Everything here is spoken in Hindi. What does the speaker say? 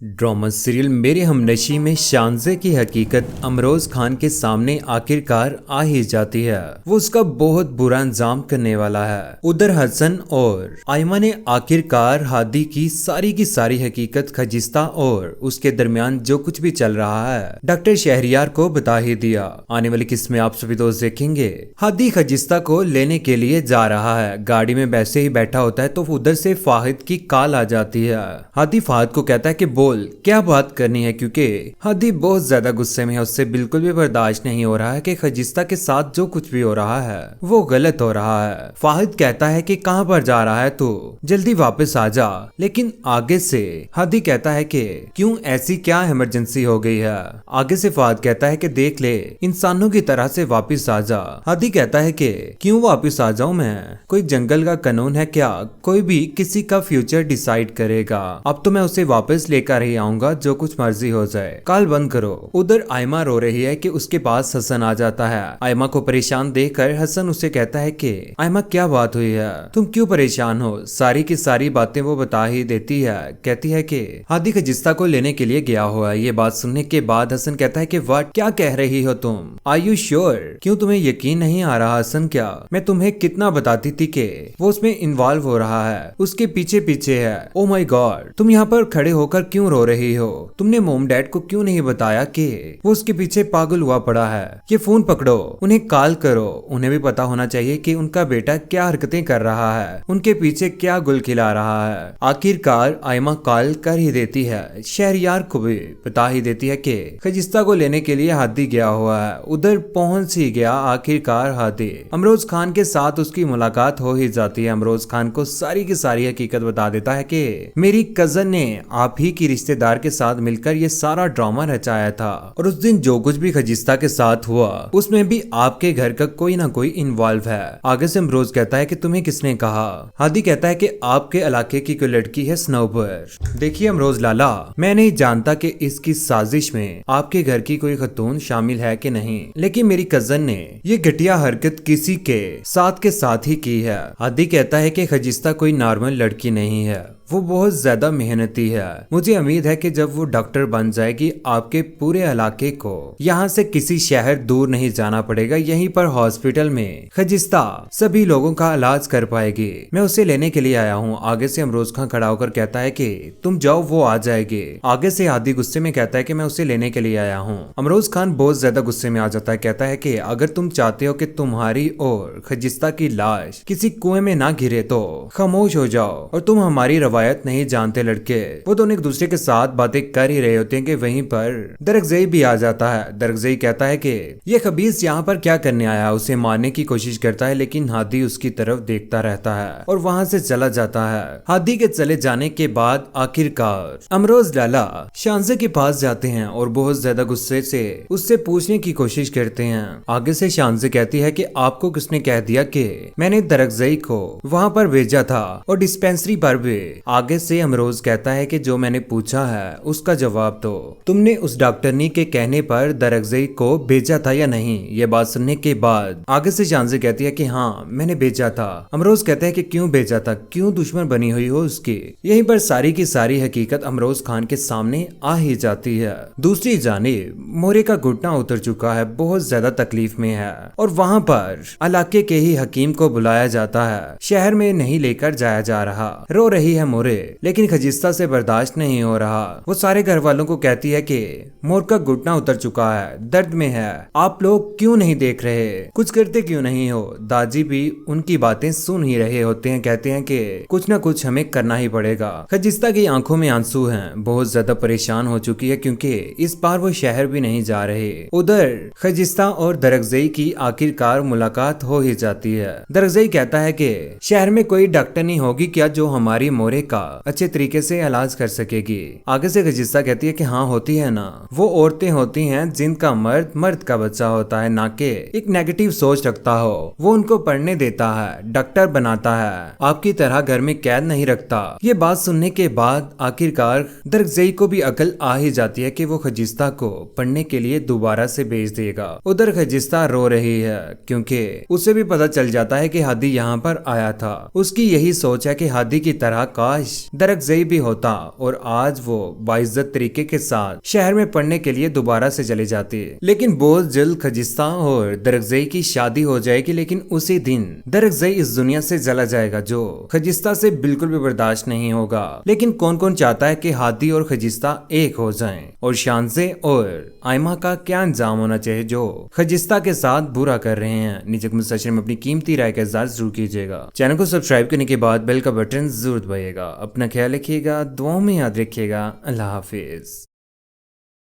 ड्रामा सीरियल मेरे हमनशी में शानजे की हकीकत अमरोज खान के सामने आखिरकार आ ही जाती है। वो उसका बहुत बुरा अंजाम करने वाला है। उधर हसन और आयमा ने आखिरकार हादी की सारी हकीकत खजिस्ता और उसके दरमियान जो कुछ भी चल रहा है डॉक्टर शहरियार को बता ही दिया। आने वाली किस्त में आप सभी दोस्त देखेंगे हादी खजिस्ता को लेने के लिए जा रहा है। गाड़ी में वैसे ही बैठा होता है तो उधर से फाहिद की कॉल आ जाती है। हादी फाहिद को कहता है कि बोल क्या बात करनी है, क्योंकि हादी बहुत ज्यादा गुस्से में है। उससे बिल्कुल भी बर्दाश्त नहीं हो रहा है कि खजिस्ता के साथ जो कुछ भी हो रहा है वो गलत हो रहा है। फाहिद कहता है कि कहां पर जा रहा है तू, जल्दी वापस आ जा। लेकिन आगे से हादी कहता है कि क्यों, ऐसी क्या इमरजेंसी हो गई है। आगे से फाहिद कहता है कि देख ले, इंसानों की तरह से वापस आ जा। हादी कहता है कि क्यों वापस आ जाऊं मैं, कोई जंगल का कानून है क्या, कोई भी किसी का फ्यूचर डिसाइड करेगा। अब तो मैं उसे वापस लेकर ही आऊंगा, जो कुछ मर्जी हो जाए। कॉल बंद करो। उधर आयमा रो रही है कि उसके पास हसन आ जाता है। आयमा को परेशान देखकर हसन उसे कहता है कि आयमा क्या बात हुई है, तुम क्यों परेशान हो। सारी की सारी बातें वो बता ही देती है। कहती है कि हादी खजिस्ता को लेने के लिए गया हुआ है। ये बात सुनने के बाद हसन कहता है कि व्हाट, क्या कह रही हो तुम, आर यू श्योर, क्यों तुम्हें यकीन नहीं आ रहा हसन, क्या मैं तुम्हें कितना बताती थी कि वो उसमें इन्वॉल्व हो रहा है, उसके पीछे पीछे है। ओ माय गॉड, तुम यहाँ पर खड़े होकर क्यों रो रही हो, तुमने मोम डैड को क्यों नहीं बताया कि वो उसके पीछे पागल हुआ पड़ा है। ये फोन पकड़ो, उन्हें कॉल करो, उन्हें भी पता होना चाहिए कि उनका बेटा क्या हरकतें कर रहा है, उनके पीछे क्या गुल खिला रहा है। आखिरकार आयमा कॉल कर ही देती है। शहरियार को भी बता ही देती है कि खजिस्ता को लेने के लिए हादी गया हुआ है। उधर पहुंच ही गया आखिरकार हादी। अमरोज खान के साथ उसकी मुलाकात हो ही जाती है। अमरोज खान को सारी की सारी हकीकत बता देता है कि मेरी कजन ने आप ही की रिश्तेदार के साथ मिलकर ये सारा ड्रामा रचाया था, और उस दिन जो कुछ भी खजिस्ता के साथ हुआ उसमें भी आपके घर का कोई ना कोई इन्वॉल्व है। आगे से अमरोज कहता है कि तुम्हें किसने कहा। हादी कहता है कि आपके इलाके की कोई लड़की है स्नोबर। देखिए अमरोज लाला, मैं नहीं जानता कि इसकी साजिश में आपके घर की कोई खतून शामिल है कि नहीं, लेकिन मेरी कजन ने ये घटिया हरकत किसी के साथ ही की है। हादी कहता है कि खजिस्ता कोई नॉर्मल लड़की नहीं है, वो बहुत ज्यादा मेहनती है। मुझे उम्मीद है कि जब वो डॉक्टर बन जाएगी आपके पूरे इलाके को यहाँ से किसी शहर दूर नहीं जाना पड़ेगा, यहीं पर हॉस्पिटल में खजिस्ता सभी लोगों का इलाज कर पाएगी। मैं उसे लेने के लिए आया हूँ। आगे से अमरोज खान खड़ा होकर कहता है कि तुम जाओ, वो आ जाएगी। आगे से हादी गुस्से में कहता है कि मैं उसे लेने के लिए आया हूँ। अमरोज खान बहुत ज्यादा गुस्से में आ जाता है। कहता है कि अगर तुम चाहते हो कि तुम्हारी और खजिस्ता की लाश किसी कुएं में ना गिरे तो खामोश हो जाओ, और तुम हमारी रवायत नहीं जानते लड़के। वो दोनों एक दूसरे के साथ बातें कर ही रहे होते हैं कि वहीं पर दरगजई भी आ जाता है। दरगजई कहता है कि ये खबीस यहाँ पर क्या करने आया, उसे मारने की कोशिश करता है, लेकिन हादी उसकी तरफ देखता रहता है और वहाँ से चला जाता है। हादी के चले जाने के बाद आखिरकार अमरोज लाला शानजे के पास जाते हैं और बहुत ज्यादा गुस्से से उससे पूछने की कोशिश करते हैं। आगे से शानजे कहती है कि आपको किसने कह दिया कि मैंने दरगजई को वहाँ पर भेजा था और डिस्पेंसरी पर भी। आगे से अमरोज कहता है कि जो मैंने पूछा है उसका जवाब दो, तुमने उस डॉक्टरनी के कहने पर दरगजई को भेजा था या नहीं। ये बात सुनने के बाद आगे से शानजे कहती है कि हाँ मैंने भेजा था। अमरोज कहता है कि क्यों भेजा था, क्यों दुश्मन बनी हुई हो उसकी। यहीं पर सारी की सारी हकीकत अमरोज खान के सामने आ ही जाती है। दूसरी जानिब मोरे का घुटना उतर चुका है, बहुत ज्यादा तकलीफ में है, और वहाँ पर इलाके के ही हकीम को बुलाया जाता है। शहर में नहीं लेकर जाया जा रहा। रो रही है मोरे, लेकिन खजिस्ता से बर्दाश्त नहीं हो रहा। वो सारे घर वालों को कहती है कि मोर का घुटना उतर चुका है, दर्द में है, आप लोग क्यों नहीं देख रहे, कुछ करते क्यों नहीं हो। दादी भी उनकी बातें सुन ही रहे होते हैं। कहते हैं कि कुछ ना कुछ हमें करना ही पड़ेगा। खजिस्ता की आंखों में आंसू हैं, बहुत ज्यादा परेशान हो चुकी है क्योंकि इस बार वो शहर भी नहीं जा रहे। उधर खजिस्ता और दरगजई की आखिरकार मुलाकात हो ही जाती है। दरगजई कहता है कि शहर में कोई डॉक्टर नहीं होगी क्या जो हमारी मोरे का अच्छे तरीके से इलाज कर सकेगी। आगे से खजिस्ता कहती है कि हाँ होती है ना, वो औरतें होती हैं जिनका मर्द का बच्चा होता है, ना कि एक नेगेटिव सोच रखता हो। वो उनको पढ़ने देता है, डॉक्टर बनाता है, आपकी तरह घर में कैद नहीं रखता। ये बात सुनने के बाद आखिरकार दरगजई को भी अकल आ ही जाती है कि वो खजिस्ता को पढ़ने के लिए दोबारा से भेज देगा। उधर खजिस्ता रो रही है क्योंकि उसे भी पता चल जाता है कि हादी यहाँ पर आया था। उसकी यही सोच है कि हादी की तरह का काश दरकजई भी होता और आज वो बाइज्जत तरीके के साथ शहर में पढ़ने के लिए दोबारा से चली जाती। लेकिन बहुत जल्द खजिस्ता और दरकजई की शादी हो जाएगी, लेकिन उसी दिन दरकजई इस दुनिया से चला जाएगा, जो खजिस्ता से बिल्कुल भी बर्दाश्त नहीं होगा। लेकिन कौन कौन चाहता है कि हादी और खजिस्ता एक हो जाएं? और शानजे और आयमा का क्या अंजाम होना चाहिए जो खजिस्ता के साथ बुरा कर रहे हैं? नीचे कमेंट सेक्शन में अपनी कीमती राय का इज़हार जरूर कीजिएगा। चैनल को सब्सक्राइब करने के बाद बेल का बटन जरूर दबाइएगा। अपना ख्याल रखिएगा, दुआओं में याद रखिएगा। अल्लाह हाफिज।